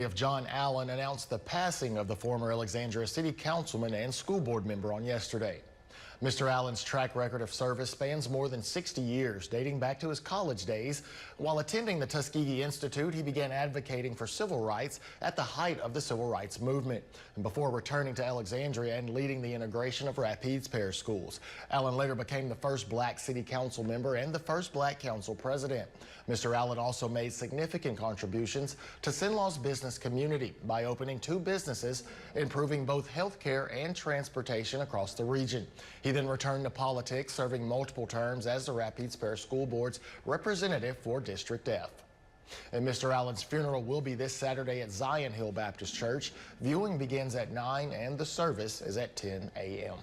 Of John Allen announced the passing of the former Alexandria City Councilman and school board member on yesterday. Mr. Allen's track record of service spans more than 60 years, dating back to his college days. While attending the Tuskegee Institute, he began advocating for civil rights at the height of the civil rights movement, and before returning to Alexandria and leading the integration of Rapides Parish Schools. Allen later became the first black city council member and the first black council president. Mr. Allen also made significant contributions to Cenlaw's business community by opening 2 businesses, improving both health care and transportation across the region. He then returned to politics, serving multiple terms as the Rapides Parish School Board's representative for District F. And Mr. Allen's funeral will be this Saturday at Zion Hill Baptist Church. Viewing begins at 9 and the service is at 10 a.m.